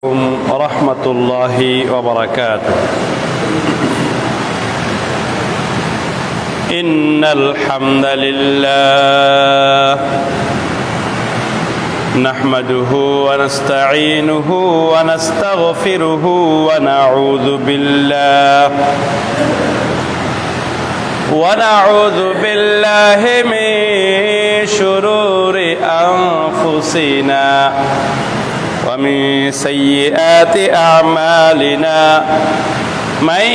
ورحمة الله وبركاته. إن الحمد لله نحمده ونستعينه ونستغفره ونعوذ بالله من شرور أنفسنا ومن سيئات أعمالنا من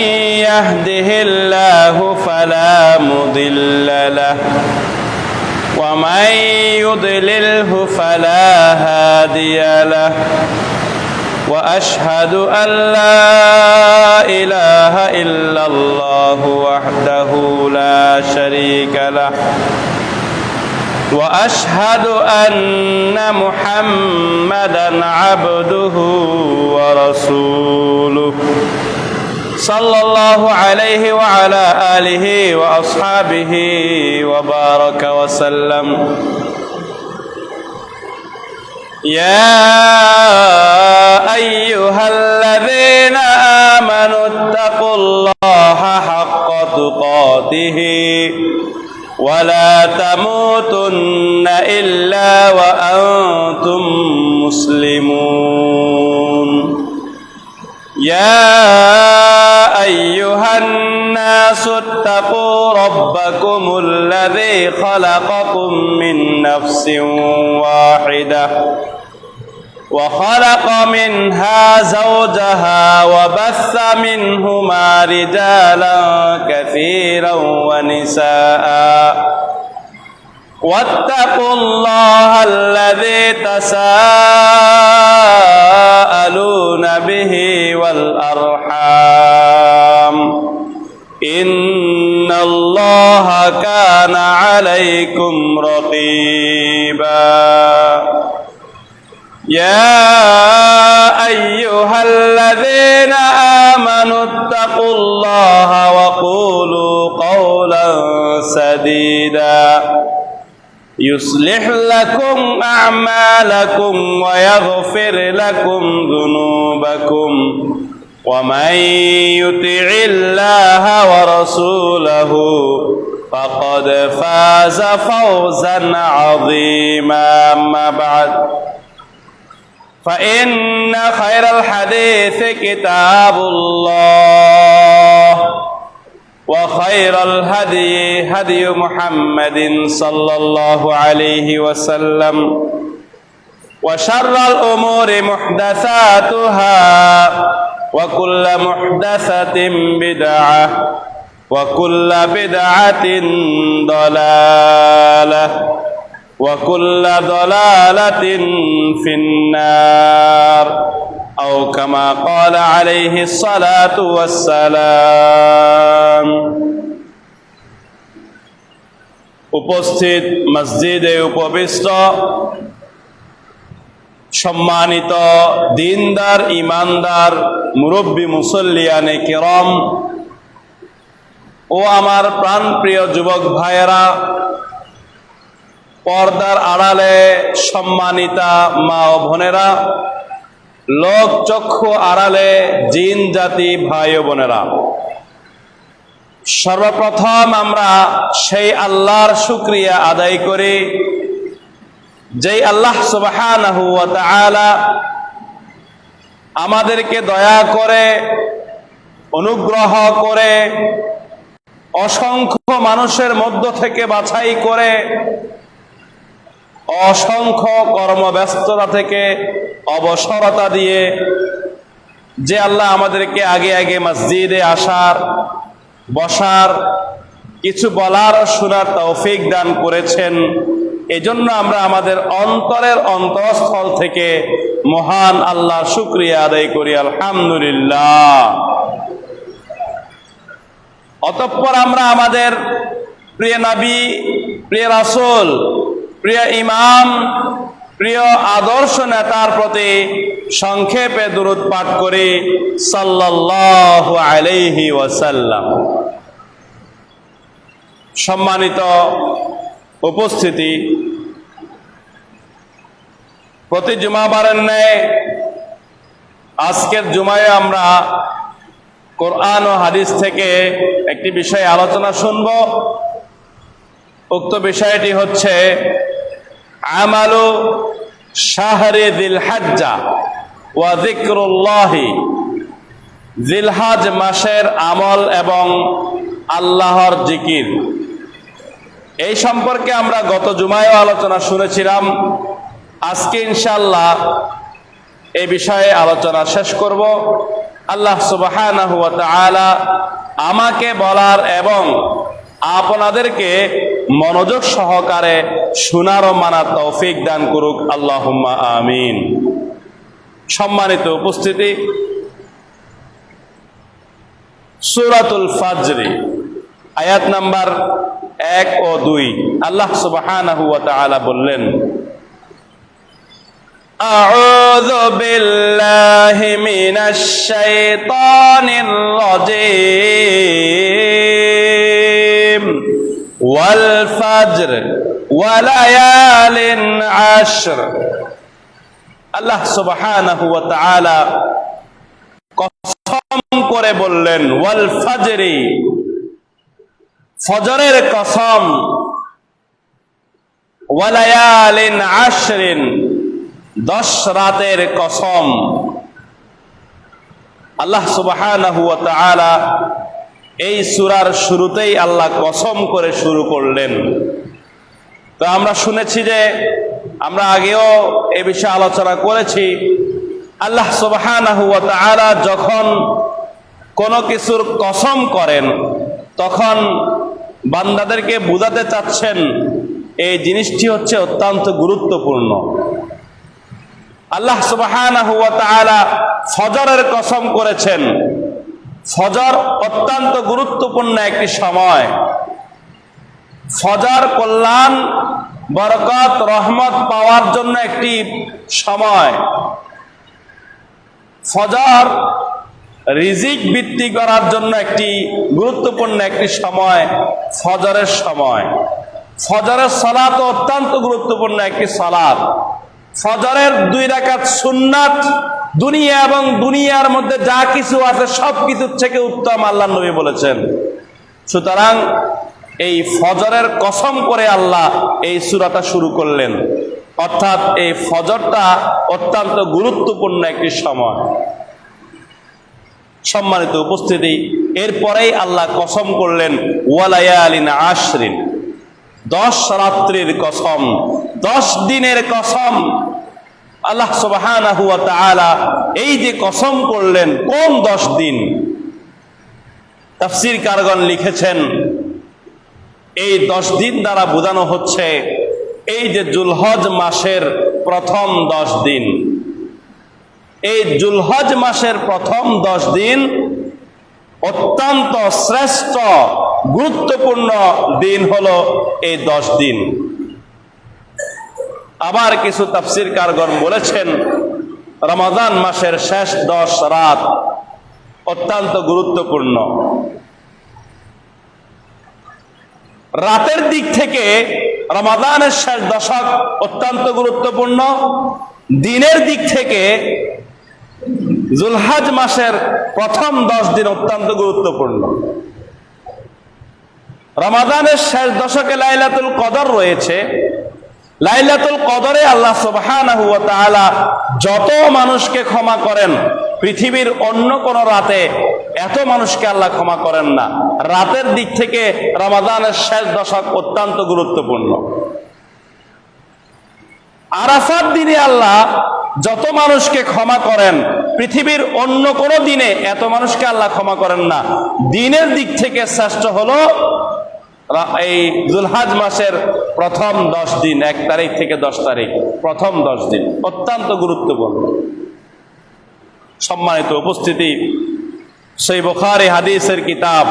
يهده الله فلا مضل له ومن يضلله فلا هادي له وأشهد أن لا إله إلا الله وحده لا شريك له وأشهد أن محمدًا عبده ورسوله صلى الله عليه وعلى آله وأصحابه وبارك وسلم. يا أيها الذين آمنوا اتقوا الله حق تقاته ولا تموتن إلا وأنتم مسلمون. يا أيها الناس اتقوا ربكم الذي خلقكم من نفس واحدة وخلق منها زوجها وبث منهما رجالا كثيرا ونساء واتقوا الله الذي تساءلون به والأرحام إن الله كان عليكم رقيبا. يا أيها الذين آمنوا اتقوا الله وقولوا قولا سديدا يصلح لكم أعمالكم ويغفر لكم ذنوبكم ومن يطع الله ورسوله فقد فاز فوزا عظيما. أما بعد فإن خير الحديث كتاب الله وخير الهدي هدي محمد صلى الله عليه وسلم وشر الأمور محدثاتها وكل محدثة بدعة وكل بدعة ضلالة وكل ضلالة في النار أو كما قال عليه الصلاة والسلام. উপস্থিত মসজিদে উপবিষ্ট সম্মানিত দিনদার ইমানদার মুরব্বী মুসল্লিয়ানে কিরাম ও আমার প্রাণপ্রিয় যুবক ভাইয়েরা, পর্দার আড়ালে সম্মানিতা মা ও বোনেরা, লোক চক্ষু আড়ালে জিন জাতি ভাই ও বোনেরা, সর্বপ্রথম আমরা সেই আল্লাহর শুকরিয়া আদায় করি যেই আল্লাহ সুবহানাহু ওয়া তাআলা আমাদেরকে দয়া করে অনুগ্রহ করে অসংখ্য মানুষের মধ্য থেকে বাছাই করে অসংখ্য কর্মব্যস্ততা থেকে অবসরতা দিয়ে যে আল্লাহ আমাদেরকে আগে আগে মসজিদে আসার, বসার, কিছু বলার, শোনার তৌফিক দান করেছেন, এজন্য আমরা আমাদের অন্তরের অন্তঃস্থল থেকে মহান আল্লাহর শুকরিয়া আদায় করি, আলহামদুলিল্লাহ। অতঃপর আমরা আমাদের প্রিয় নবী, প্রিয় রাসূল, প্রিয় ইমাম, প্রিয় আদর্শ নেতার প্রতি সংক্ষেপে দুরূদ পাঠ করি, সাল্লাল্লাহু আলাইহি ওয়াসাল্লাম। সম্মানিত উপস্থিতি, প্রতি জুমাবারের ন্যায় আজকের জুমায় আমরা কোরআন ও হাদিস থেকে একটি বিষয়ে আলোচনা শুনব। উক্ত বিষয়টি হচ্ছে আমালু শাহরি যিলহজ্জা ওয়া যিকরুল্লাহি, জিলহজ মাসের আমল এবং আল্লাহর জিকির। এই সম্পর্কে আমরা গত জুমায়ও আলোচনা শুনেছিলাম। আজকে ইনশাআল্লাহ এই বিষয়ে আলোচনা শেষ করব। আল্লাহ সুবহানাহু ওয়া তাআলা আমাকে বলার এবং আপনাদেরকে মনোযোগ সহকারে শোনার ও মানার তৌফিক দান করুক, আল্লাহুম্মা আমিন। সম্মানিত উপস্থিতি, সূরাতুল ফাজর আয়াত নাম্বার 1 ও 2 আল্লাহ সুবহানাহু ওয়া তাআলা বললেন, আউযু বিল্লাহি মিনাশ শাইতানির রাজীম ওয়াল ফাজর ওয়া লায়ালিন আশর। আল্লাহ সুবহানাহু ওয়া তাআলা কসম করে বললেন, ওয়াল ফাজরি, ফজরের কসম, ওয়া লায়ালিন আশরিন, 10 রাতের কসম। আল্লাহ সুবহানাহু ওয়া তাআলা এই সূরার শুরুতেই আল্লাহ কসম করে শুরু করলেন। তো আমরা শুনেছি যে, আমরা আগেও এ বিষয়ে আলোচনা করেছি, আল্লাহ সুবহানাহু ওয়া তাআলা যখন কোনো কিছুর কসম করেন তখন বান্দাদেরকে বোঝাতে চাচ্ছেন এই জিনিসটি হচ্ছে অত্যন্ত গুরুত্বপূর্ণ। আল্লাহ সুবহানাহু ওয়া তাআলা ফজরের কসম করেছেন। ফজর অত্যন্ত গুরুত্বপূর্ণ একটি সময়। ফজর কল্যাণ, বরকত, রহমত পাওয়ার জন্য একটি সময়। ফজর রিজিক বৃদ্ধি করার জন্য একটি গুরুত্বপূর্ণ একটি সময়, ফজরের সময়। ফজরের সালাত অত্যন্ত গুরুত্বপূর্ণ একটি সালাত। ফজরের 2 রাকাত সুন্নাত দুনিয়া এবং দুনিয়ার মধ্যে যা কিছু আছে সব কিছুর থেকে উত্তম, আল্লাহ নবী বলেছেন। সুতরাং এই ফজরের কসম করে আল্লাহ এই সূরাটা শুরু করলেন, অর্থাৎ এই ফজরটা অত্যন্ত গুরুত্বপূর্ণ একটি সময়। সম্মানিত উপস্থিতি, এরপরেই আল্লাহ কসম করলেন ওয়া লায়ালিন আশরিন, 10 রাত্রির কসম, 10 দিনের কসম। আল্লাহ সুবহানাহু ওয়া তাআলা এই যে কসম করলেন, কোন 10 দিন? তাফসীরকারগণ লিখেছেন এই 10 দিন দ্বারা বোঝানো হচ্ছে এই যে যুলহজ মাসের প্রথম 10 দিন। এই যুলহজ মাসের প্রথম 10 দিন অত্যন্ত শ্রেষ্ঠ গুরুত্বপূর্ণ দিন হলো এই 10 দিন। আবার কিছু তাফসীরকারগণ বলেছেন রমাদান মাসের শেষ 10 রাত অত্যন্ত গুরুত্বপূর্ণ। রাতের দিক থেকে রমাদানের শেষ দশক অত্যন্ত গুরুত্বপূর্ণ। দিনের দিক থেকে যুলহজ মাসের প্রথম 10 দিন অত্যন্ত গুরুত্বপূর্ণ। রমাদানের শেষ দশকে লাইলাতুল কদর রয়েছে। লাইলাতুল কদরে আল্লাহ সুবহানাহু ওয়া তাআলা যত মানুষকে ক্ষমা করেন, পৃথিবীর অন্য কোন রাতে এত মানুষকে আল্লাহ ক্ষমা করেন না। রাতের দিক থেকে রমাদানের শেষ দশক অত্যন্ত গুরুত্বপূর্ণ। আরাফাত দিনে আল্লাহ যত মানুষকে ক্ষমা করেন, পৃথিবীর অন্য কোন দিনে এত মানুষকে আল্লাহ ক্ষমা করেন না। দিনের দিক থেকে শ্রেষ্ঠ হলো এই যুলহজ মাসের প্রথম 10 দিন, 1 তারিখ থেকে 10 তারিখ, প্রথম 10 দিন অত্যন্ত গুরুত্বপূর্ণ। সম্মানিত উপস্থিতি, সহিহ বুখারী হাদিসের কিতাব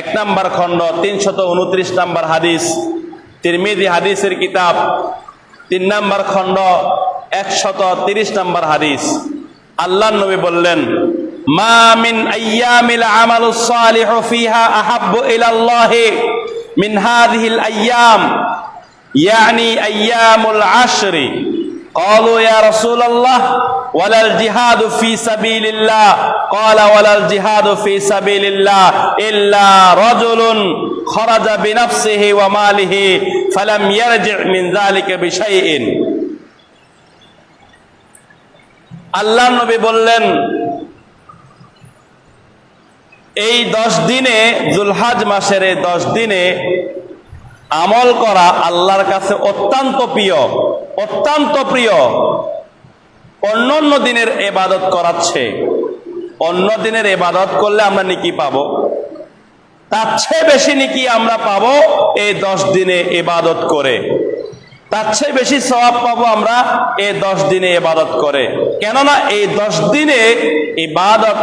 1 নম্বর খণ্ড 329 নম্বর হাদিস, তিরমিজি হাদিসের কিতাব 3 নম্বর খণ্ড 130 নম্বর হাদিস। আল্লাহর নবী বললেন, মা মিন আইয়ামিল আমালুস সালিহু ফিহা আহাব্বু ইলাল্লাহি মিন হাযিহিল আইয়াম, ইয়ানি আইয়ামুল আশরি। قالوا يا رسول الله ولا الجهاد في سبيل الله قال ولا الجهاد في سبيل الله إلا رجل خرج بنفسه وماله فلم يرجع من ذلك بشيء আল্লাহ নবী বললেন, এই 10 দিনে, যুলহাজ মাসের এই 10 দিনে আমল করা আল্লাহর কাছে অত্যন্ত প্রিয়, অত্যন্ত প্রিয়। অন্য দিনের ইবাদত করাচ্ছে, অন্য দিনের ইবাদত করলে আমরা নেকি পাবো, তার চেয়ে বেশি নেকি আমরা পাবো এই 10 দিনে ইবাদত করে, তার চেয়ে বেশি সওয়াব পাবো আমরা এই 10 দিনে ইবাদত করে। কেননা এই 10 দিনে ইবাদত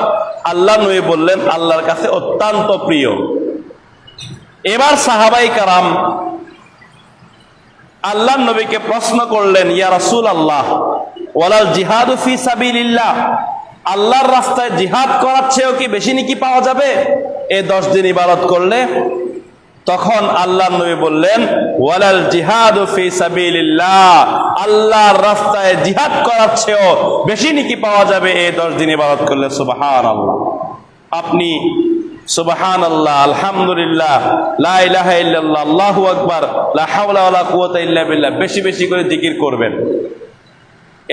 আল্লাহ নবী বললেন আল্লাহর কাছে অত্যন্ত প্রিয়। এবার সাহাবাই কারাম আল্লাহ নবীকে প্রশ্ন করলেন, ইয়া রাসূলুল্লাহ ওয়ালাল জিহাদু ফি সাবিলিল্লাহ, আল্লাহর রাস্তায় জিহাদ করার চেয়েও কি বেশি নেকি পাওয়া যাবে এই 10 দিন ইবাদত করলে? তখন আল্লাহ নবী বললেন, ওয়ালাল জিহাদু ফি সাবিলিল্লাহ, আল্লাহর রাস্তায় জিহাদ করার চেয়েও বেশি নেকি পাওয়া যাবে এই 10 দিন ইবাদত করলে। সুবহানাল্লাহ। আপনি সুবহানাল্লাহ, আলহামদুলিল্লাহ, লা ইলাহা ইল্লাল্লাহ, আল্লাহু আকবার, লা হাওলা ওয়ালা কুওয়াতা ইল্লা বিল্লাহ বেশি বেশি করে জিকির করবেন।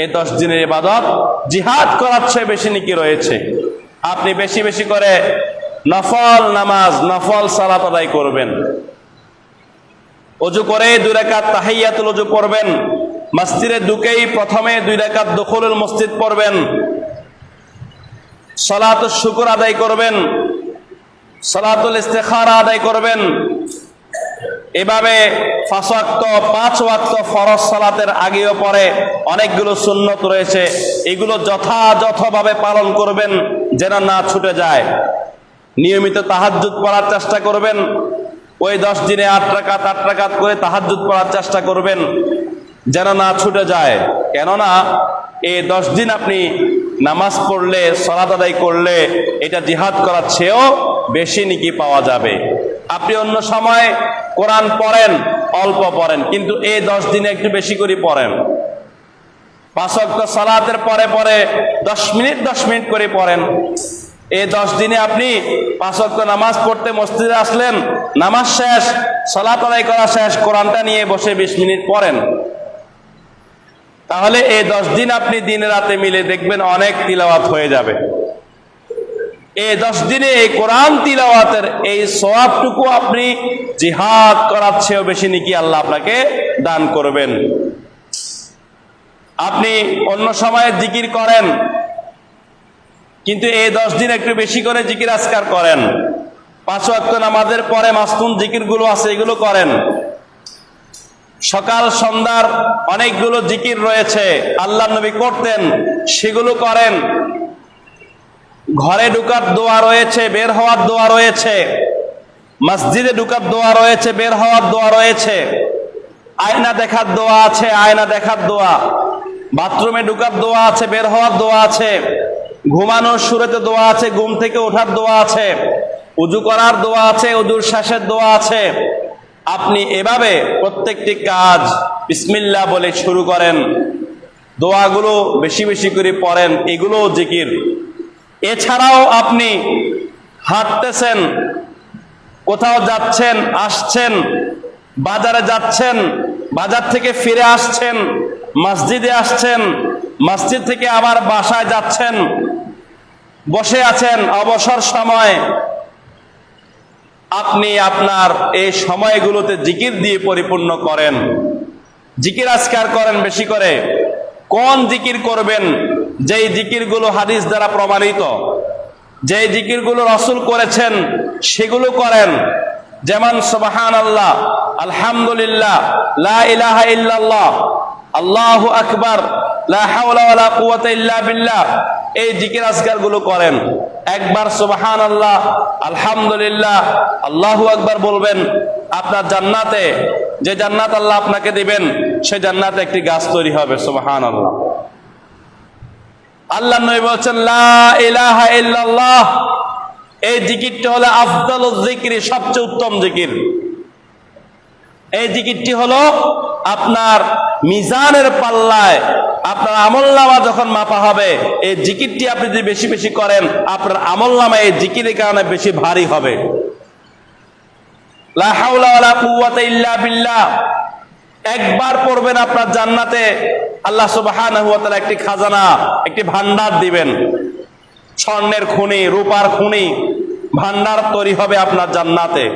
এই 10 দিনের ইবাদত জিহাদ করার চেয়ে বেশি নেকি রয়েছে। আপনি বেশি বেশি করে নফল নামাজ, নফল সালাত আদায় করবেন। ওযু করে 2 রাকাত তাহিয়াতুল ওযু পড়বেন। মসজিদে ঢুকেই প্রথমে 2 রাকাত দুখুলুল মসজিদ পড়বেন। সালাতুশ শুকর আদায় করবেন, সালাতুল ইস্তিখারা আদায় করবেন। এভাবে 5 ওয়াক্ত ফরজ সালাতের আগেও পরে অনেকগুলো সুন্নত রয়েছে, এগুলো যথাযথভাবে পালন করবেন যেন না ছুটে যায়। নিয়মিত তাহাজ্জুদ পড়ার চেষ্টা করবেন। ওই 10 দিনে 8 রাকাত করে তাহাজ্জুদ পড়ার চেষ্টা করবেন যেন না ছুটে যায়। কেননা এই 10 দিন আপনি নামাজ পড়লে, সালাত আদায় করলে এটা জিহাদ করার চেয়েও বেশি নেকি পাওয়া যাবে। আপনি অন্য সময় কোরআন পড়েন, অল্প পড়েন, কিন্তু এই 10 দিনে একটু বেশি করে পড়েন। 5 ওয়াক্ত সালাতের পরে পরে 10 মিনিট করে পড়েন। এই 10 দিনে আপনি 5 ওয়াক্ত নামাজ পড়তে মসজিদে আসলেন, নামাজ শেষ, সালাত আদায় করা শেষ, কোরআনটা নিয়ে বসে 20 মিনিট পড়েন। তাহলে এই 10 দিন আপনি দিনে রাতে মিলে দেখবেন অনেক তিলাওয়াত হয়ে যাবে। এই 10 দিনে এই কোরআন তিলাওয়াতের এই সওয়াবটুকু আপনি জিহাদ করার চেয়েও বেশি নেকি আল্লাহ আপনাকে দান করবেন। আপনি অন্য সময়ে জিকির করেন, কিন্তু এই 10 দিন একটু বেশি করে জিকির আজকার করেন। 5 ওয়াক্ত নামাজের পরে মাসনুন জিকিরগুলো আছে, এগুলো করেন। সকাল সন্ধ্যার অনেকগুলো জিকির রয়েছে আল্লাহ নবী করতেন, সেগুলো করেন। ঘরে ঢুকার দোয়া রয়েছে, বের হওয়ার দোয়া রয়েছে, মসজিদে ঢুকার দোয়া রয়েছে, বের হওয়ার দোয়া রয়েছে, আয়না দেখার দোয়া আছে, আয়না দেখার দোয়া, বাথরুমে ঢুকার দোয়া আছে, বের হওয়ার দোয়া আছে, ঘুমানোর শুরুতে দোয়া আছে, ঘুম থেকে ওঠার দোয়া আছে, উযু করার দোয়া আছে, উযুর শেষের দোয়া আছে। আপনি এভাবে প্রত্যেকটি কাজ বিসমিল্লাহ বলে শুরু করেন, দোয়াগুলো বেশি বেশি করে পড়েন, এগুলো জিকির। এছাড়াও আপনি হাঁটতেছেন, কোথাও যাচ্ছেন, আসছেন, বাজারে যাচ্ছেন, বাজার থেকে ফিরে আসছেন, মসজিদে আসছেন, মসজিদ থেকে আবার বাসায় যাচ্ছেন, বসে আছেন, অবসর সময়, আপনি আপনার এই সময়গুলোতে জিকির দিয়ে পরিপূর্ণ করেন। জিকির আজকার করেন বেশি করে। কোন জিকির করবেন? যেই জিকিরগুলো হাদিস দ্বারা প্রমাণিত, যেই জিকিরগুলো রাসূল করেছেন সেগুলো করেন। যেমন সুবহানাল্লাহ, আলহামদুলিল্লাহ, লা ইলাহা ইল্লাল্লাহ, আল্লাহু আকবার, লা হাওলা ওয়ালা কুওয়াতা ইল্লা বিল্লাহ, এই জিকির আজকারগুলো করেন। একবার সুবহানাল্লাহ, আলহামদুলিল্লাহ, আল্লাহু আকবার বলবেন, আপনার জান্নাতে, যে জান্নাত আল্লাহ আপনাকে দিবেন, সেই জান্নাতে একটি গাছ তৈরি হবে। সুবহানাল্লাহ। আল্লাহ নবী বলেছেন লা ইলাহা ইল্লাল্লাহ, এই জিকিরটা হলো আফদালুজ জিকির, সবচেয়ে উত্তম জিকির। এই জিকিরটি হলো আপনার মিজানের পাল্লায় আপনার আমলনামা যখন মাপা হবে, এই জিকিরটি আপনি যদি বেশি বেশি করেন, আপনার আমলনামা এই জিকিরের কারণে বেশি ভারী হবে। লা হাওলা ওয়ালা কুওয়াতা ইল্লা বিল্লাহ একবার পড়বেন, আপনার জান্নাতে আল্লাহ সুবহানাহু ওয়া তাআলা একটি খাজানা, একটি ভান্ডার দিবেন। স্বর্ণের খনি, রূপার খনি, ভান্ডার তৈরি হবে আপনার জান্নাতে।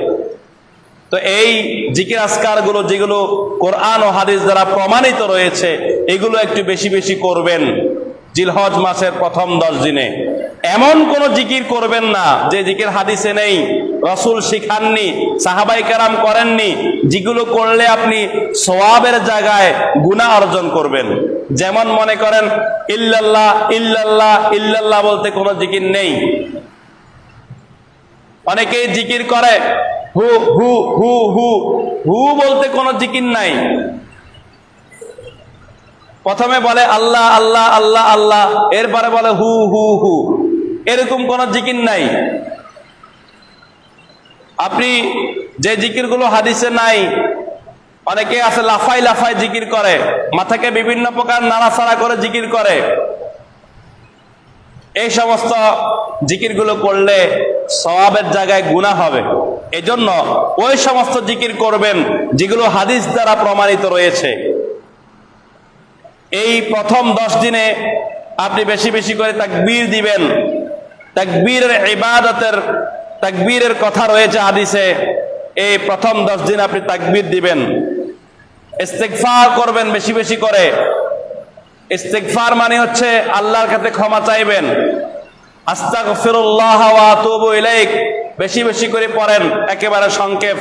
তো এই জিকির আজকার গুলো যেগুলো কোরআন ও হাদিস দ্বারা প্রমাণিত রয়েছে, এগুলো একটু বেশি বেশি করবেন জিলহজ মাসের প্রথম 10 দিনে। এমন কোন জিকির করবেন না যে জিকির হাদিসে নেই, রাসূল শিখাননি, সাহাবায়ে কেরাম করেননি, যেগুলো করলে আপনি সওয়াবের জায়গায় গুনাহ অর্জন করবেন। যেমন মনে করেন ইল্লাল্লাহ ইল্লাল্লাহ ইল্লাল্লাহ বলতে কোনো জিকির নেই। অনেকেই জিকির করে হু হু হু হু হু বলতে কোনো জিকির নাই। প্রথমে বলে আল্লাহ আল্লাহ আল্লাহ আল্লাহ, এরপরে বলে হু হু হু, এরকম কোন জিকির নাই। আপনি যে জিকিরগুলো হাদিসে নাই, অনেকে আছে লাফাই লাফাই জিকির করে, মাথাকে বিভিন্ন প্রকার নাড়াচাড়া করে জিকির করে। এই সমস্ত জিকিরগুলো করলে সওয়াবের জায়গায় গুনাহ হবে। এজন্য ওই সমস্ত জিকির করবেন যেগুলো হাদিস দ্বারা প্রমাণিত রয়েছে। এই প্রথম 10 দিনে আপনি বেশি বেশি করে তাকবীর দিবেন। তাকবীরের ইবাদতের, তাকবীরের কথা রয়েছে হাদিসে। এই প্রথম 10 দিন আপনি তাকবীর দিবেন। ইস্তিগফার করবেন বেশি বেশি করে। ইস্তিগফার মানে হচ্ছে আল্লাহর কাছে ক্ষমা চাইবেন। আস্তাগফিরুল্লাহ ওয়া আতুবু ইলাইক বেশি বেশি করে পড়েন, একেবারে সংক্ষেপ।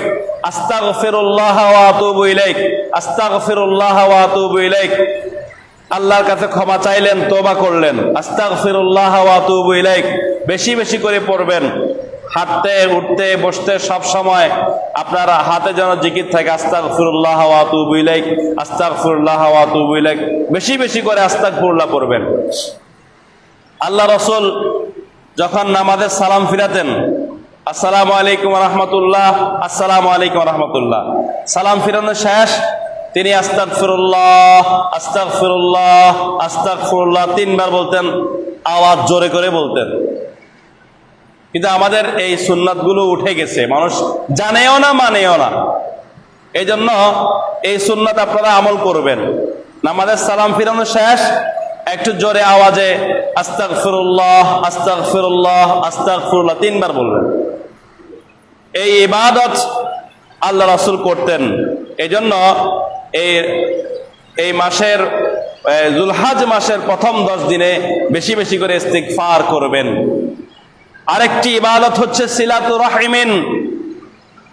আস্তাগফিরুল্লাহ ওয়া আতুবু ইলাইক, আস্তাগফিরুল্লাহ ওয়া আতুবু ইলাইক। আল্লাহর কাছে ক্ষমা চাইলেন, তওবা করলেন, আস্তাগফিরুল্লাহ ওয়া আতুবু ইলাইক বেশি বেশি করে পড়বেন। হাঁটতে উঠতে বসতে সব সময় আপনার হাতে যেন জিকির থাকে, আস্তাগফিরুল্লাহ ওয়া আতুবু ইলাইক, আস্তাগফিরুল্লাহ ওয়া আতুবু ইলাইক বেশি বেশি করে আস্তাগফিরুল্লাহ পড়বেন। আল্লাহ রাসূল যখন নামাজের সালাম ফিরাতেন, আসসালামু আলাইকুম ওয়া রাহমাতুল্লাহ, আসসালামু আলাইকুম ওয়া রাহমাতুল্লাহ, সালাম ফিরানো শেষ, তিনি আস্তাগফিরুল্লাহ আস্তাগফিরুল্লাহ আস্তাগফিরুল্লাহ 3 বার বলতেন, আওয়াজ জোরে করে বলতেন। কিন্তু আমাদের এই সুন্নাতগুলো উঠে গেছে, মানুষ জানেও না মানেও না। এই জন্য এই সুন্নাত আপনারা আমল করবেন। নামাজের সালাম ফিরানো শেষ, একটু জোরে আওয়াজে আস্তাগফিরুল্লাহ আস্তাগফিরুল্লাহ আস্তাগফিরুল্লাহ 3 বার বলবেন। এই ইবাদত আল্লাহ রাসূল করতেন। এই জন্য এই মাসের যুলহজ মাসের প্রথম 10 দিনে বেশি বেশি করে ইস্তিগফার করবেন। আরেকটি ইবাদত হচ্ছে সিলাতুর রাহিমিন,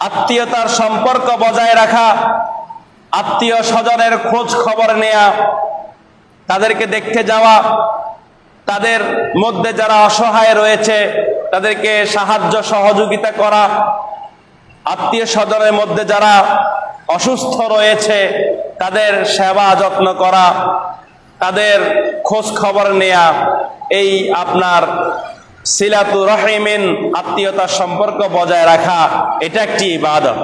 আত্মীয়তার সম্পর্ক বজায় রাখা, আত্মীয় স্বজনের খোঁজ খবর নেয়া, তাদেরকে দেখতে যাওয়া, তাদের মধ্যে যারা অসহায় রয়েছে তাদেরকে সাহায্য সহযোগিতা করা, আত্মীয় স্বজনের মধ্যে যারা অসুস্থ রয়েছে তাদের সেবা যত্ন করা, তাদের খোঁজ খবর নেয়া, এই আপনার সিলাতুর রাহিমিন, আত্মীয়তার সম্পর্ক বজায় রাখা, এটা একটি ইবাদত।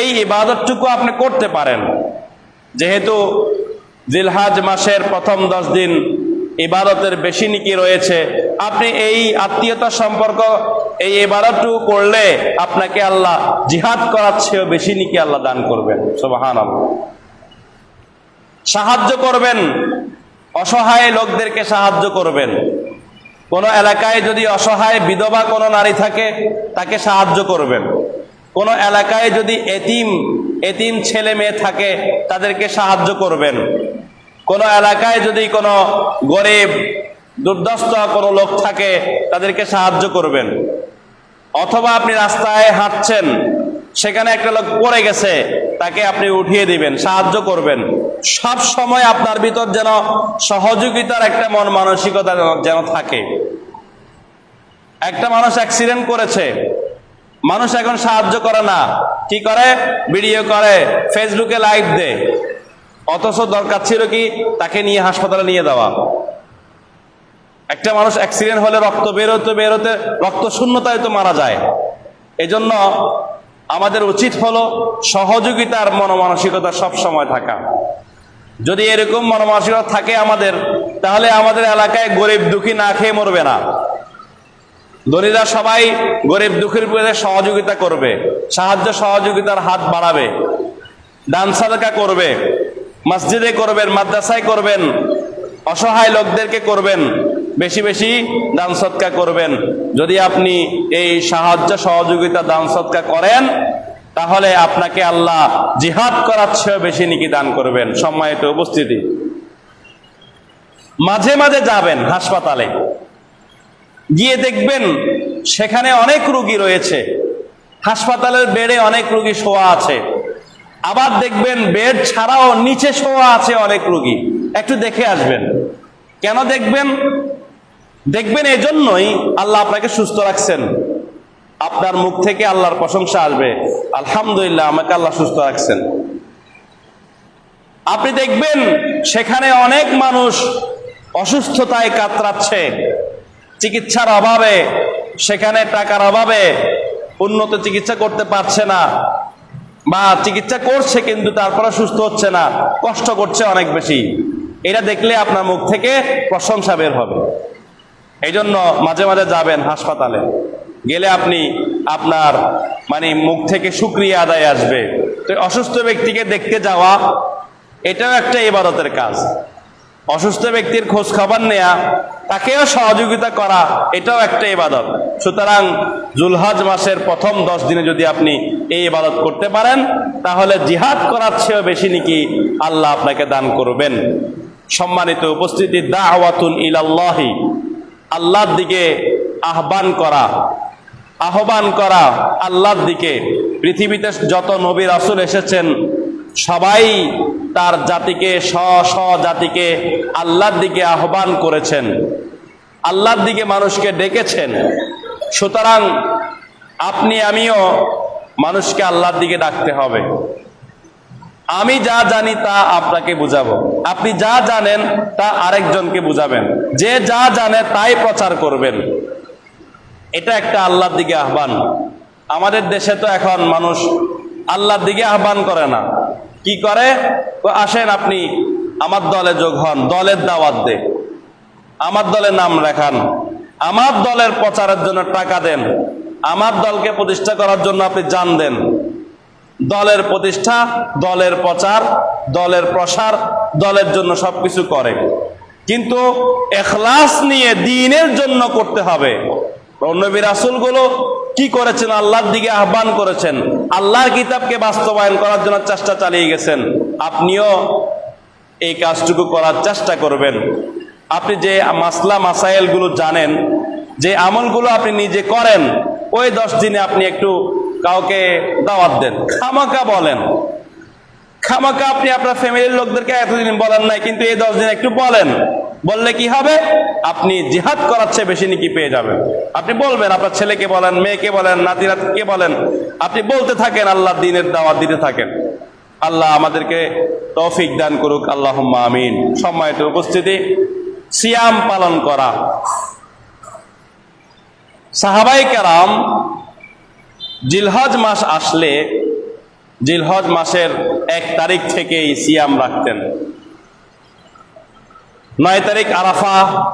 এই ইবাদতটুকু আপনি করতে পারেন। যেহেতু জিলহজ মাসের প্রথম 10 দিন ইবাদতের বেশি নেকি রয়েছে, আপনি এই আত্মীয়তার সম্পর্ক এই ইবাদতটুকু করলে আপনাকে আল্লাহ জিহাদ করার চেয়েও বেশি নেকি আল্লাহ দান করবেন। সুবহানাল্লাহ। সাহায্য করবেন, অসহায় লোকদেরকে সাহায্য করবেন। কোন এলাকায় যদি অসহায় বিধবা কোনো নারী থাকে তাকে সাহায্য করবেন। কোন এলাকায় যদি এতিম ছেলে মেয়ে থাকে তাদেরকে সাহায্য করবেন। কোন এলাকায় যদি কোনো গরিব দুর্দশা কোনো লোক থাকে তাদেরকে সাহায্য করবেন। অথবা আপনি রাস্তায় হাঁটছেন, সেখানে একটা লোক পড়ে গেছে, তাকে আপনি উঠিয়ে দিবেন, সাহায্য করবেন। সব সময় আপনার ভিতর যেন সহযোগিতার একটা মন মানসিকতা যেন থাকে। একটা মানুষ অ্যাক্সিডেন্ট করেছে, মানুষ এখন সাহায্য করে না, কি করে? ভিডিও করে, ফেসবুকে লাইভ দেয়। অথচ দরকার ছিল কি তাকে নিয়ে হাসপাতালে নিয়ে যাওয়া। একটা মানুষ অ্যাক্সিডেন্ট হলে রক্ত বেরোতে বেরোতে রক্ত শূন্যতায় তো মারা যায়। এজন্য আমাদের উচিত হলো সহযোগিতার মনোমানসিকতা সব সময় থাকা। যদি এরকম মনোমানসিকতা থাকে আমাদের, তাহলে আমাদের এলাকায় গরিব দুঃখী না খেয়ে মরবে না। ধনীরা সবাই গরিব দুঃখীর প্রতি সহযোগিতা করবে, সাহায্য সহযোগিতার হাত বাড়াবে, দান সাদকা করবে, মসজিদে করবেন, মাদ্রাসায় করবেন, অসহায় লোকদেরকে করবেন, বেশি বেশি দান সৎকা করবেন। যদি আপনি এই সাহায্য সহযোগিতা দান সৎকা করেন, তাহলে আপনাকে আল্লাহ জিহাদ করার চেয়েও বেশি নেকি দান করবেন। সম্মানিত উপস্থিতি, মাঝে মাঝে যাবেন হাসপাতালে, গিয়ে দেখবেন সেখানে অনেক রোগী রয়েছে, হাসপাতালের বেডে অনেক রোগী শোয়া আছে, আবার দেখবেন বেড ছাড়াও নিচে শোয়া আছে অনেক রোগী। একটু দেখে আসবেন। কেন দেখবেন? দেখবেন এজন্যই আল্লাহ আপনাকে সুস্থ রাখছেন। আপনার মুখ থেকে আল্লাহর প্রশংসা আসবে, আলহামদুলিল্লাহ আমাকে আল্লাহ সুস্থ রাখছেন। আপনি দেখবেন সেখানে অনেক মানুষ অসুস্থতায় কাতরাচ্ছে, চিকিৎসার অভাবে, সেখানে টাকার অভাবে উন্নত চিকিৎসা করতে পারছে না, বা চিকিৎসা করছে কিন্তু তারপরে সুস্থ হচ্ছে না, কষ্ট করছে অনেক বেশি। এটা দেখলে আপনার মুখ থেকে প্রশংসা বের হবে। এই জন্য মাঝে মাঝে যাবেন হাসপাতালে, গেলে আপনি আপনার মুখ থেকে শুকরিয়া আদায় আসবে। তো অসুস্থ ব্যক্তিকে দেখতে যাওয়া এটাও একটা ইবাদতের কাজ। অসুস্থ ব্যক্তির খোঁজ খবর নেয়া, তাকেও সহযোগিতা করা, এটাও একটা ইবাদত। সুতরাং জুলহজ মাসের প্রথম 10 দিনে যদি আপনি এই ইবাদত করতে পারেন, তাহলে জিহাদ করার চেয়েও বেশি নাকি আল্লাহ আপনাকে দান করবেন। সম্মানিত উপস্থিতি, দাওয়াতুন ইলাল্লাহি, আল্লাহর দিকে আহ্বান করা আল্লাহর দিকে। পৃথিবীতে যত নবী রাসূল এসেছেন সবাই তার জাতিকে, জাতিকে আল্লাহর দিকে আহ্বান করেছেন, আল্লাহর দিকে মানুষকে ডেকেছেন। সুতরাং আপনি আমিও মানুষকে আল্লাহর দিকে ডাকতে হবে। আমি যা জানি তা আপনাকে বুঝাবো, আপনি যা জানেন তা আরেকজনকে বুঝাবেন, যে যা জানে তাই প্রচার করবেন। এটা একটা আল্লাহর দিকে আহ্বান। আমাদের দেশে তো এখন মানুষ আল্লাহর দিকে আহ্বান করে না, কি করে? আসেন আপনি আমার দলে যোগ হন, দলের দাওয়াত দে, আমার দলে নাম লেখান, আমার দলের প্রচারের জন্য টাকা দেন, আমার দলকে প্রতিষ্ঠা করার জন্য আপনি জান দেন। দলের প্রতিষ্ঠা, দলের প্রচার, দলের প্রসার, দলের জন্য সবকিছু করে, কিন্তু ইখলাস নিয়ে দ্বীনের জন্য করতে হবে। নবী রাসূলগুলো কি করেছেন? আল্লাহর দিকে আহ্বান করেছেন, আল্লাহর কিতাবকে বাস্তবায়ন করার জন্য চেষ্টা চালিয়ে গেছেন। আপনিও এই কাজটুকু করার চেষ্টা করবেন। আপনি যে মাসলা মাসাইলগুলো জানেন, যে আমলগুলো আপনি নিজে করেন, ওই 10 দিনে আপনি একটু কাউকে দাওয়াত দেন। খামাকা বলেন, খামাকা আপনি আপনার ফ্যামিলির লোকদেরকে এতদিন বলেন নাই, কিন্তু এই 10 দিন একটু বলেন। বললে কি হবে? আপনি জিহাদ করার চেয়ে বেশি নাকি পেয়ে যাবেন। আপনি বলবেন, আপনার ছেলেকে বলেন, মেয়েকে বলেন, নাতি নাতিকে বলেন, আপনি বলতে থাকেন, আল্লাহর দ্বীনের দাওয়াত দিতে থাকেন। আল্লাহ আমাদেরকে তৌফিক দান করুক, আল্লাহুম্মা আমিন। সম্মানিত উপস্থিতি, সিয়াম পালন করা। সাহাবায়ে কেরাম জিলহজ মাস আসলে, জিলহজ মাসের 1 তারিখ থেকেই সিয়াম রাখতেন। 9 তারিখ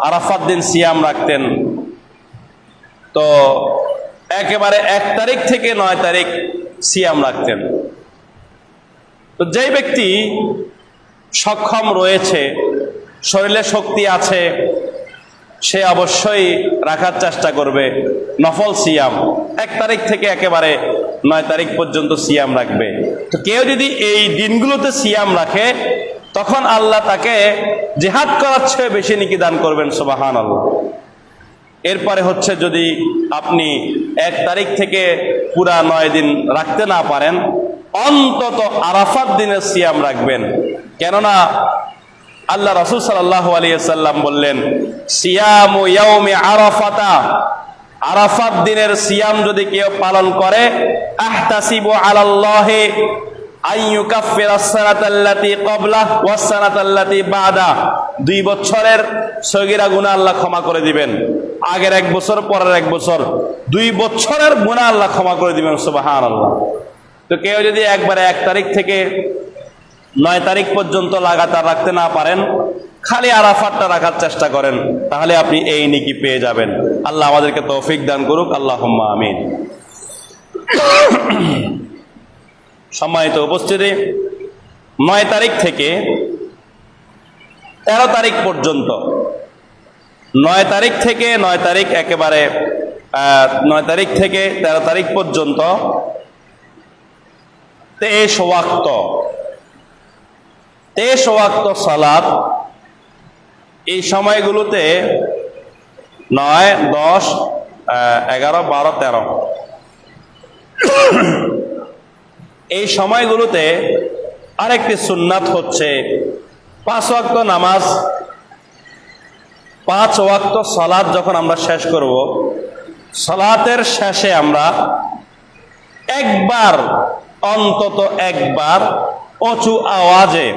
আরাফাত দিন সিয়াম রাখতেন। তো একেবারে 1 তারিখ থেকে 9 তারিখ সিয়াম রাখতেন। তো যেই ব্যক্তি সক্ষম রয়েছে, শরীরে শক্তি আছে, সে অবশ্যই রাখার চেষ্টা করবে নফল সিয়াম। 1 তারিখ থেকে একেবারে 9 তারিখ পর্যন্ত সিয়াম রাখবে। তো কেউ যদি এই দিনগুলোতে সিয়াম রাখে, তখন আল্লাহ তাকে জিহাদ করার চেয়ে বেশি নেকি দান করবেন। সুবহানাল্লাহ। এরপরে হচ্ছে, যদি আপনি 1 তারিখ থেকে পুরা 9 দিন রাখতে না পারেন, অন্তত আরাফাত দিনের সিয়াম রাখবেন। কেননা আল্লাহ রাসূল সাল্লাল্লাহু আলাইহি ওয়াসাল্লাম বললেন, সিয়ামু ইয়াউমি আরাফাতা, আরাফাত দিনের সিয়াম যদি কেউ পালন করে, আহতাসিবু আলাল্লাহি আইয়ুকাফিরাস সানাতাল্লাতী ক্বাবলাহ ওয়াস সানাতাল্লাতী বাদা, 2 বছরের সগীরা গুনাহ আল্লাহ ক্ষমা করে দিবেন। আগের 1 বছর, পরের 1 বছর, 2 বছরের গুনাহ আল্লাহ ক্ষমা করে দিবেন। সুবহানাল্লাহ। তো কেউ যদি একবারে 1 তারিখ থেকে 9 তারিখ পর্যন্ত লাগাতার রাখতে না পারেন, খালি আরাফাতটা রাখার চেষ্টা করেন, তাহলে আপনি এই নেকি পেয়ে যাবেন। আল্লাহ আমাদেরকে তৌফিক দান করুক, আল্লাহুম্মা আমিন। সম্মানিত উপস্থিতি, 9 তারিখ থেকে 13 তারিখ পর্যন্ত, 9 তারিখ থেকে 9 তারিখ একেবারে 9 তারিখ থেকে 13 তারিখ পর্যন্ত 23 ওয়াক্ত সালাত। এই সময়গুলোতে 9, 10, 11, 12, 13 এই সময়গুলোতে আরেকটি সুন্নাত হচ্ছে 5 ওয়াক্ত নামাজ, 5 ওয়াক্ত সালাত যখন আমরা শেষ করব, সালাতের শেষে আমরা একবার, অন্তত একবার উঁচু আওয়াজে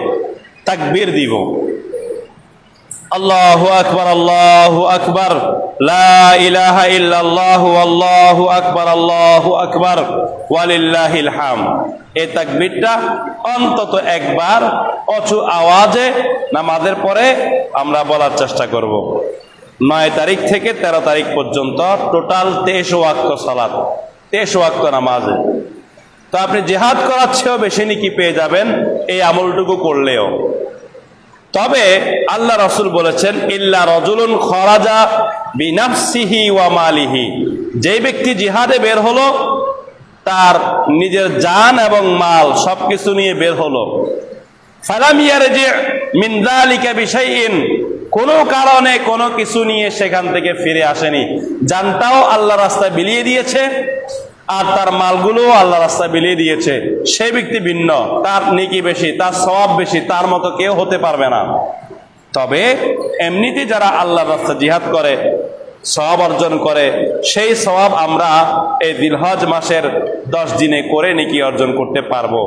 তাকবীর দিব। আল্লাহু আকবার, আল্লাহু আকবার, লা ইলাহা ইল্লাল্লাহু, আল্লাহু আকবার, আল্লাহু আকবার, ওয়ালিল্লাহিল হামদ। এই তাকবীরটা অন্তত একবার উঁচু আওয়াজে নামাজের পরে আমরা বলার চেষ্টা করব। 9 তারিখ থেকে 13 তারিখ পর্যন্ত টোটাল 23 ওয়াক্ত সালাত, 23 ওয়াক্ত নামাজে। তো আপনি জিহাদ করার চেয়েও বেশি নেকি পেয়ে যাবেন এই আমলটুকু করলেও। তবে আল্লাহ রাসূল বলেছেন, ইল্লা রাজুলুন খরাজা বিনাফসিহি ওয়া মালিহি, যে ব্যক্তি জিহাদে বের হলো, তার নিজের জান এবং মাল সবকিছু নিয়ে বের হলো, ফালাম ইয়ারজি মিন যালিকা বিশাইইন, কোনো কারণে কোনো কিছু নিয়ে সেখান থেকে ফিরে আসেনি, জানটাও আল্লাহ রাস্তায় বিলিয়ে দিয়েছে আর তার মালগুলো আল্লাহ রাস্তায় বিলিয়ে দিয়েছে, সেই ব্যক্তি ভিন্ন, তার নেকি বেশি, তার সওয়াব বেশি, তার মতো কেউ হতে পারবে না। তবে এমনিতে যারা আল্লাহর রাস্তায় জিহাদ করে, সওয়াব অর্জন করে, সেই সওয়াব আমরা এই জিলহজ মাসের 10 দিনে করে নেকি অর্জন করতে পারবো।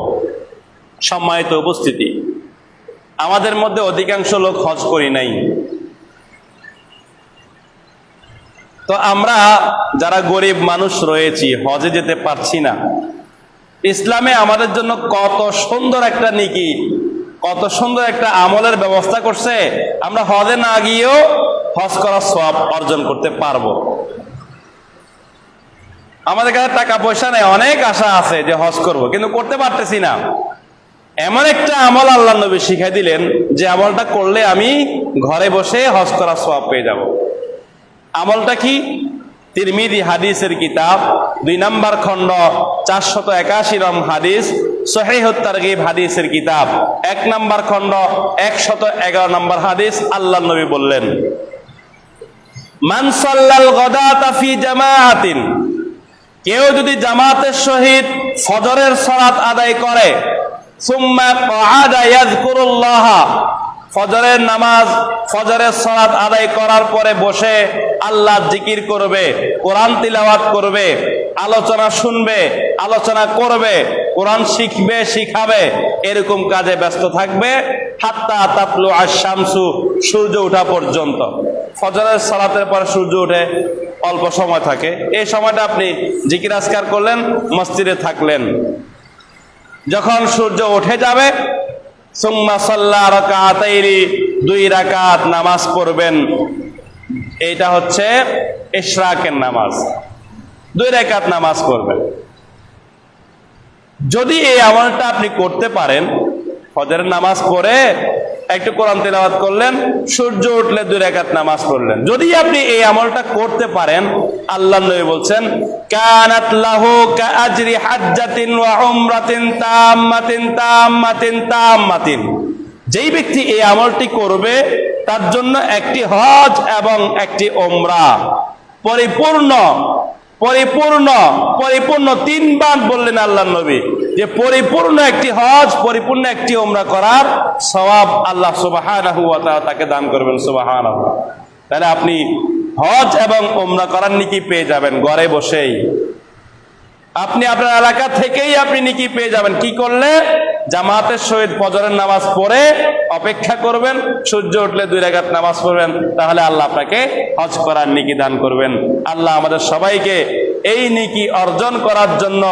সম্মানিত উপস্থিতি, আমাদের মধ্যে অধিকাংশ লোক হজ করি নাই। তো আমরা যারা গরিব মানুষ রয়েছি, হজে যেতে পারছি না। ইসলামে আমাদের জন্য কত সুন্দর একটা নেকি, কত সুন্দর একটা আমলের ব্যবস্থা করছে, আমরা হজে না গিয়েও হজ করার সওয়াব অর্জন করতে পারবো। আমাদের কাছে টাকা পয়সা নেই, অনেক আশা আছে যে হজ করব, কিন্তু করতে পারতেছি না। এমন একটা আমল আল্লাহ নবী শিখাই দিলেন যে আমলটা করলে আমি ঘরে বসে হজ করার সওয়াব পেয়ে যাব। আমলটা কি? তিরমিজি হাদিসের কিতাব 2 নম্বর খণ্ড 481 নং হাদিস, সহিহুত তারগিব হাদিসের কিতাব 1 নম্বর খণ্ড 111 নম্বর হাদিস। আল্লাহ নবী বললেন, মান সাল্লাল গাদাতা ফি জামাআতিন, কেউ যদি জামাতের সহিত ফজরের সালাত আদায় করে, সুম্মা ক্বাআদা ইয়াযকুরুল্লাহ, ফজরের নামাজ, ফজরের সালাত আদায় করার পরে বসে আল্লাহ জিকির করবে, কোরআন তিলাওয়াত করবে, আলোচনা শুনবে, আলোচনা করবে, কোরআন শিখবে, শিখাবে, এরকম কাজে ব্যস্ত থাকবে, হাত্তা তাতলু আশ-শামসু, সূর্য ওঠা পর্যন্ত। ফজরের সালাতের পর সূর্য ওঠে, অল্প সময় থাকে, এই সময়টা আপনি জিকির আজকার করলেন, মসজিদে থাকলেন। যখন সূর্য উঠে যাবে, সুম্মা সাল্লা রাকাতাইনি, 2 রাকাত নামাজ পড়বেন। এইটা হচ্ছে ইশরাকের নামাজ, 2 রাকাত নামাজ পড়বেন। যদি এই আমলটা আপনি করতে পারেন, ফজরের নামাজ পড়ে একটু কোরআন তেলাওয়াত করলেন, সূর্য উঠলে 2 রাকাত নামাজ পড়লেন, যদি আপনি এই আমলটা করতে পারেন, আল্লাহ নবী বলছেন, কানাত লাহু কাআজরি হাজ্জাতিন ওয়া উমরাতিন তাম্মাতিন তাম্মাতিন তাম্মাতিন, যেই ব্যক্তি এই আমলটি করবে তার জন্য একটি হজ এবং একটি উমরা, পরিপূর্ণ পরিপূর্ণ পরিপূর্ণ 3 বার বললেন আল্লাহ নবী যে পরিপূর্ণ একটি হজ, পরিপূর্ণ একটি উমরা করার সওয়াব আল্লাহ সুবহানাহু ওয়া তাআলা তাকে দান করবেন। সুবহানাল্লাহ। তাহলে আপনি হজ এবং উমরা করার নেকি পেয়ে যাবেন ঘরে বসেই। আপনি আপনার এলাকা থেকেই আপনি নেকি পেয়ে যাবেন। কি করলে? জামাতের সহিত ফজরের নামাজ পড়ে অপেক্ষা করবেন, সূর্য উঠলে 2 রাকাত নামাজ পড়বেন, তাহলে আল্লাহ আপনাকে হজ করার নেকি দান করবেন। আল্লাহ আমাদের সবাইকে এই নেকি অর্জন করার জন্য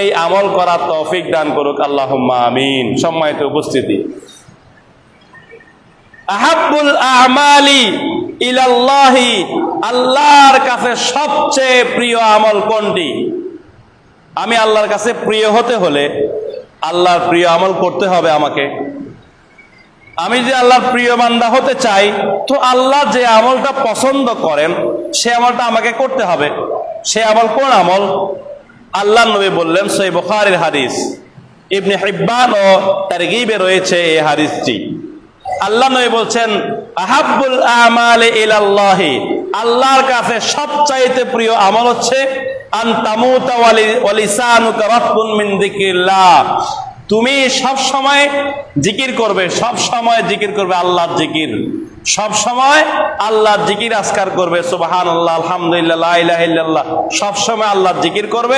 এই আমল করার তৌফিক দান করুক, আল্লাহুম্মা আমিন। সম্মানিত উপস্থিতি, আহাব্বুল আমালি ইলাল্লাহি, আল্লাহর কাছে সবচেয়ে প্রিয় আমল কোনটি? আমি আল্লাহর কাছে প্রিয় হতে হলে আল্লাহর প্রিয় আমল করতে হবে আমাকে। আমি যে আল্লাহর প্রিয় বান্দা হতে চাই, তো আল্লাহ যে আমলটা পছন্দ করেন সে আমলটা আমাকে করতে হবে। সে আমল কোন আমল? আল্লাহর নবী বললেন, সহিহ বুখারীর হাদিস, ইবনে হিব্বান ও তারগীবে রয়েছে এই হাদিসটি। আল্লাহ নবী বলছেন, আহাব্বুল আমালি ইলাল্লাহি, আল্লাহর কাছে সবচাইতে প্রিয় আমল হচ্ছে আন তামুতা ওয়া লিসানুকা রাতবুন মিন যিকরিল্লাহ, তুমি সব সময় জিকির করবে, সব সময় জিকির করবে, আল্লাহর জিকির, সব সময় আল্লাহর জিকির আজকার করবে, সুবহানাল্লাহ, আলহামদুলিল্লাহ, লা ইলাহা ইল্লাল্লাহ, সব সময় আল্লাহর জিকির করবে।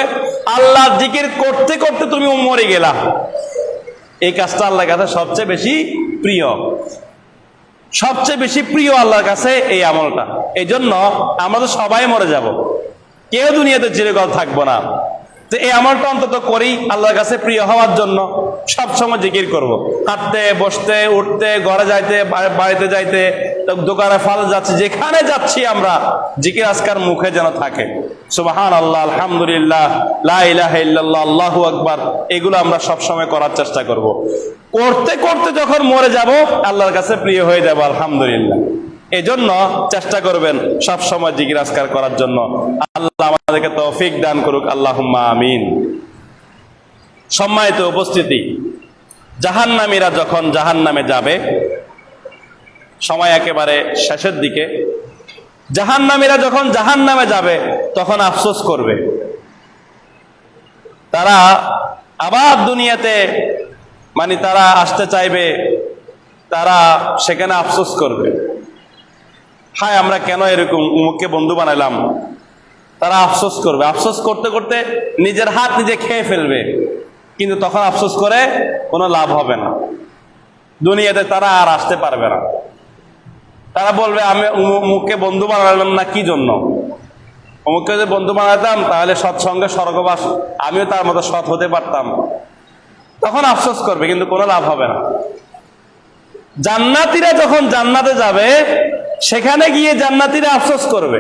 আল্লাহর জিকির করতে করতে তুমি মরে গেলা, এই কাজটা আল্লাহর কাছে সবচেয়ে বেশি প্রিয়, সবচেয়ে বেশি প্রিয় আল্লাহর কাছে এই আমলটা। এই জন্য আমরা তো সবাই মরে যাব, কেউ দুনিয়াতে চিরকাল থাকবো না, তো এই আমলটা অন্তত করি আল্লাহর কাছে প্রিয় হওয়ার জন্য। সবসময় জিকির করব, হাঁটতে বসতে উঠতে, ঘরে যাইতে বাড়িতে যাইতে, দোকানে ফাল যাচ্ছি, যেখানে যাচ্ছি আমরা জিকির আজকার মুখে যেন থাকে। সুবহানাল্লাহ, আলহামদুলিল্লাহ, লা ইলাহা ইল্লাল্লাহ, আল্লাহু আকবার, এগুলো আমরা সবসময় করার চেষ্টা করব। করতে করতে যখন মরে যাব আল্লাহর কাছে প্রিয় হয়ে যাব, আলহামদুলিল্লাহ। এই জন্য চেষ্টা করবেন সব সময় জিকির আজকার করার জন্য। আল্লাহ আমাদেরকে তৌফিক দান করুক, আল্লাহুম্মা আমিন। সম্মানিত উপস্থিতি, জাহান্নামীরা যখন জাহান্নামে যাবে, সময় একেবারে শেষের দিকে, জাহান্নামীরা যখন জাহান্নামে যাবে তখন আফসোস করবে। তারা আবার দুনিয়াতে তারা আসতে চাইবে, তারা সেখানে আফসোস করবে, হায় আমরা কেন এরকম উমুককে বন্ধু বানাইলাম। তারা আফসোস করবে, আফসোস করতে করতে নিজের হাত নিজে খেয়ে ফেলবে, কিন্তু তখন আফসোস করে কোনো লাভ হবে না, দুনিয়াতে তারা আর আসতে পারবে না। তারা বলবে, আমি উমুককে বন্ধু বানালাম না কি জন্য? অমুককে যদি বন্ধু বানাতাম তাহলে সৎসঙ্গে স্বর্গবাস, আমিও তার মতো সৎ হতে পারতাম। তখন আফসোস করবে, কিন্তু কোনো লাভ হবে না। জান্নাতীরা যখন জান্নাতে যাবে, সেখানে গিয়ে জান্নাতীরা আফসোস করবে।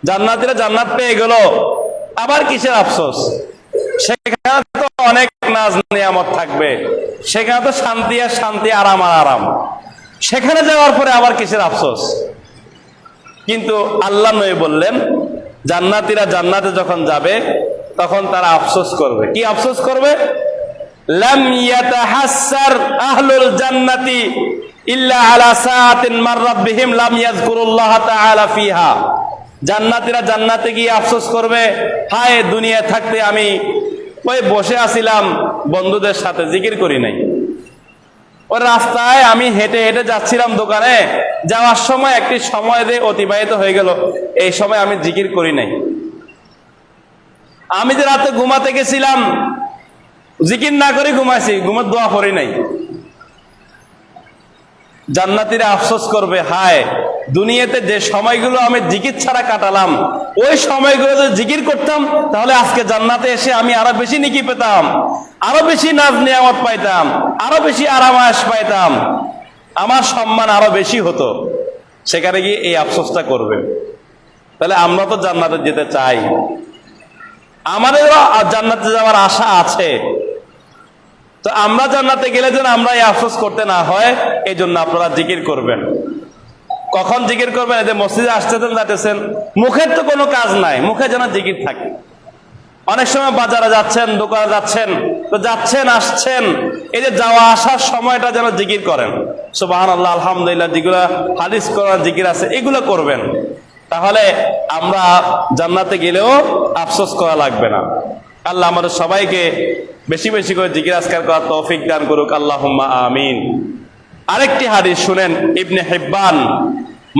জান্নাতীরা জান্নাত পেয়ে গেল, আবার কিসের আফসোস? সেখানে তো অনেক নাজ নিয়ামত থাকবে, সেখানে তো শান্তি আর শান্তি, আরাম আর আরাম, সেখানে যাওয়ার পরে আবার কিসের আফসোস? কিন্তু আল্লাহ নবী বললেন, জান্নাতীরা জান্নাতে যখন যাবে তখন তারা আফসোস করবে। কি আফসোস করবে? লাম ইয়াতাহাসসার আহলুল জান্নাতি ইল্লা আলা সাআতিন মাররাত বিহিম লাম ইয়াযকুরুল্লাহ তাআলা ফিহা। জান্নাতীরা জান্নাতে গিয়ে আফসোস করবে, হায় দুনিয়ায় থাকতে আমি ওই বসে আছিলাম বন্ধুদের সাথে, জিকির করি নাই। ওই রাস্তায় আমি হেঁটে হেঁটে যাচ্ছিলাম দোকানে, যাওয়ার সময় একটি সময় দিয়ে অতিবাহিত হয়ে গেল, এই সময় আমি জিকির করি নাই। আমি যে রাতে ঘুমাতে গেছিলাম, জিকির না করে ঘুমাইছি, ঘুমের দোয়া করি নাই। জান্নাতীরা আফসোস করবে, হায় দুনিয়াতে যে সময়গুলো আমি জিকির ছাড়া কাটালাম, ওই সময়গুলো যদি জিকির করতাম তাহলে আজকে জান্নাতে এসে আমি আরো বেশি নেকি পেতাম, আরো বেশি নাজ নিয়ামত পাইতাম, আরো বেশি আরামায়েশ পাইতাম, আমার সম্মান আরো বেশি হতো। সেখানে গিয়ে এই আফসোসটা করবে। তাহলে আমরা তো জান্নাতে যেতে চাই, আমাদেরও জান্নাতে যাওয়ার আশা আছে, তো আমরা জান্নাতে গেলে যেন আমরা এই আফসোস করতে না হয়, এই জন্য আপনারা জিকির করবেন। কখন জিকির করবেন? এদের মসজিদে আসতেছেন যাচ্ছেন, মুখের তো কোনো কাজ নাই, মুখে যেন জিকির থাকে। অনেক সময় বাজারে যাচ্ছেন, দোকানে যাচ্ছেন, তো যাচ্ছেন আসছেন, এই যে যাওয়া আসার সময়টা যেন জিকির করেন, সুবহানাল্লাহ, আলহামদুলিল্লাহ, যেগুলো হাদিস কোরআন জিকির আছে এগুলো করবেন। তাহলে আমরা জান্নাতে গেলেও আফসোস করা লাগবে না। আল্লাহ আমাদের সবাইকে বেশি বেশি করে জিকির আজকার করার তৌফিক দান করুক, আল্লাহুম্মা আমিন। আরেকটি হাদিস শুনেন, ইবনে হিব্বান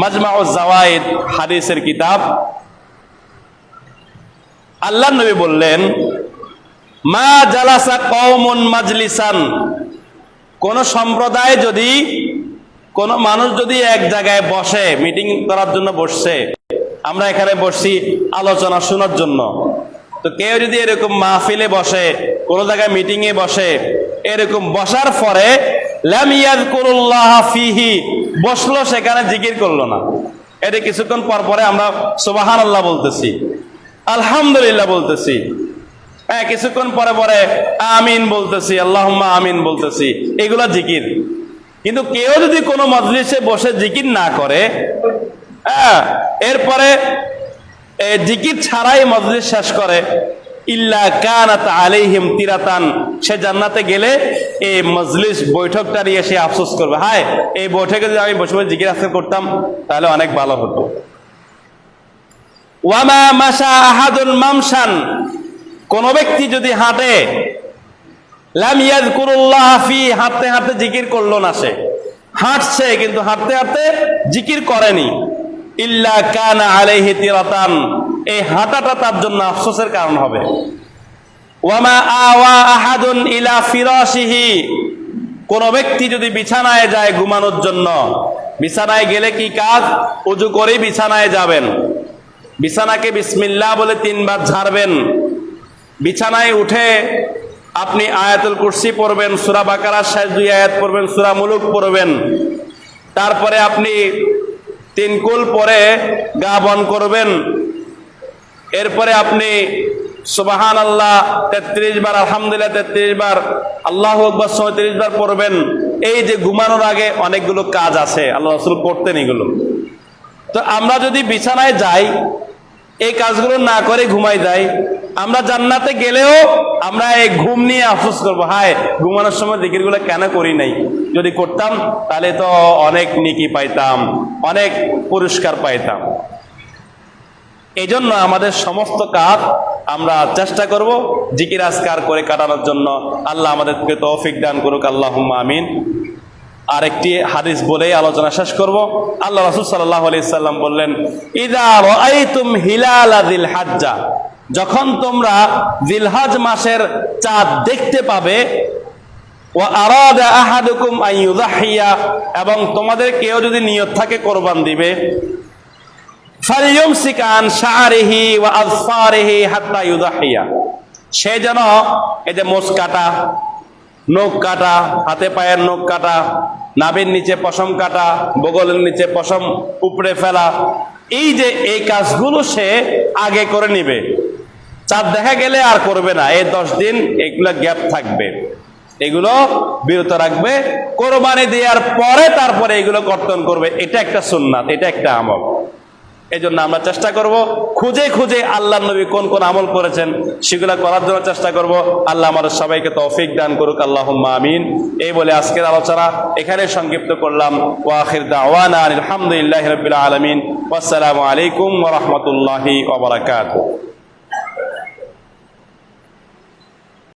মাজমাউজ জাওয়াইদ হাদিসের কিতাব। আল্লাহ নবী বললেন, মা জালাসা কওমুন মাজলিসান, কোন সম্প্রদায় যদি, কোন মানুষ যদি এক জায়গায় বসে, মিটিং করার জন্য বসছে, আমরা এখানে বসছি আলোচনা শোনার জন্য, তো কেউ যদি এরকম মাহফিলে বসে, কোন জায়গায় মিটিং এ বসে, এরকম বসার পরে লাম ইয়াযকুরুল্লাহ ফিহি, বসলো সেখানে জিকির করলো না, এটা কিছুক্ষণ পর পরে আমরা সুবহানাল্লাহ বলতেছি, আলহামদুলিল্লাহ বলতেছি, হ্যাঁ কিছুক্ষণ পরে পরে আমিন বলতেছি, আল্লাহুম্মা আমিন বলতেছি, এগুলা জিকির। কিন্তু কেউ যদি কোনো মজলিসে বসে জিকির না করে, হ্যাঁ এরপরে জিকির ছাড়াই মজলিস শেষ করে, ইল্লা কানাত আলাইহিম তিরাতান, সে জান্নাতে গেলে এই মজলিস বৈঠকটা নিয়ে সে আফসোস করবে, হায় এই বৈঠকে যদি আমি বসে বসে জিকির আজকাল করতাম তাহলে অনেক ভালো হতো। ওয়ামা মাশা আহাদুন মামশান, কোন ব্যক্তি যদি হাঁটে, লাম ইয়াযকুরুল্লাহ ফি, হাঁটতে হাঁটতে জিকির করলো না, সে হাঁটছে কিন্তু হাঁটতে হাঁটতে জিকির করেনি, ইল্লা কানা আলাইহি তিরাতান, এই হাঁটাটা তার জন্য আফসোসের কারণ হবে। ওয়ামা আওয়া আহাদুন ইলা ফিরাশিহি, কোন ব্যক্তি যদি বিছানায় যায় ঘুমানোর জন্য, বিছানায় গেলে কি কাজ, ওযু করে বিছানায় যাবেন, বিছানাকে বিসমিল্লাহ বলে 3 বার ঝাড়বেন, বিছানায় উঠে আপনি আয়াতুল কুরসি পড়বেন, সূরা বাকারার শেষ 2 আয়াত পড়বেন, সূরা মুলুক পড়বেন, তারপরে আপনি 3 কুল পরে গা বন করবেন, এরপরে আপনি সুবহানাল্লাহ 33 বার, আলহামদুলিল্লাহ 33 বার, আল্লাহু আকবার 34 বার পড়বেন। এই যে ঘুমানোর আগে অনেকগুলো কাজ আছে, আল্লাহ রাসূল করতেন এগুলো। তো আমরা যদি বিছানায় যাই, এই কাজগুলো না করে ঘুমাই যাই, আমরা জান্নাতে গেলেও আমরা এই ঘুম নিয়ে আফসোস করবো, হায় ঘুমানোর সময় জিকিরগুলো কেন করি নাই, যদি করতাম তাহলে তো অনেক নেকি পাইতাম, অনেক পুরস্কার পাইতাম। এই জন্য আমাদের সমস্ত কাজ আমরা চেষ্টা করব জিকির আজকার করে কাটানোর জন্য। আল্লাহ আমাদেরকে তৌফিক দান করুক, আল্লাহুম্মা আমিন। আরেকটি হাদিস বলেই আলোচনা শেষ করব। আল্লাহ রাসূল সাল্লাল্লাহু আলাইহি সাল্লাম বললেন, ইযা রাআইতুম হিলালা যিল হাজ্জা, যখন তোমরা জিলহজ মাসের চাঁদ দেখতে পাবে, ওয়া আরাদা আহাদুকুম আন ইউযাহিয়া, এবং তোমাদের কেউ যদি নিয়ত থাকে কোরবান দিবে, ফালইউমসিক আন শা'রিহি ওয়া আযফারিহি হাত্তা ইউযাহিয়া, সে যেন এই যে মোচ কাটা, নখ কাটা, হাতে পায়ের নখ কাটা, নাভির নিচে পশম কাটা, বগলের নিচে পশম উপড়ে ফেলা, এই যে এই কাজগুলো সে আগে করে নিবে, চাঁদ দেখা গেলে আর করবে না, এই 10 দিন এগুলো গ্যাপ থাকবে, এগুলো বিরত রাখবে, কোরবানি দেওয়ার পরে তারপরে এগুলো কর্তন করবে। এটা একটা সুন্নাত, এটা একটা আমল। এই জন্য আমরা চেষ্টা করব খুঁজে খুঁজে আল্লাহ নবী কোন কোন আমল করেছেন সেগুলো করার জন্য চেষ্টা করব। আল্লাহ আমাদের সবাইকে তৌফিক দান করুক, আল্লাহুম্মা আমিন। এই বলে আজকের আলোচনা এখানে সংক্ষিপ্ত করলাম। ওয়া আখির দাওয়ানা আলহামদুলিল্লাহি রাব্বিল আলামিন। ওয়াসসালামু আলাইকুম ওয়া রাহমাতুল্লাহি ওয়া বারাকাতুহু।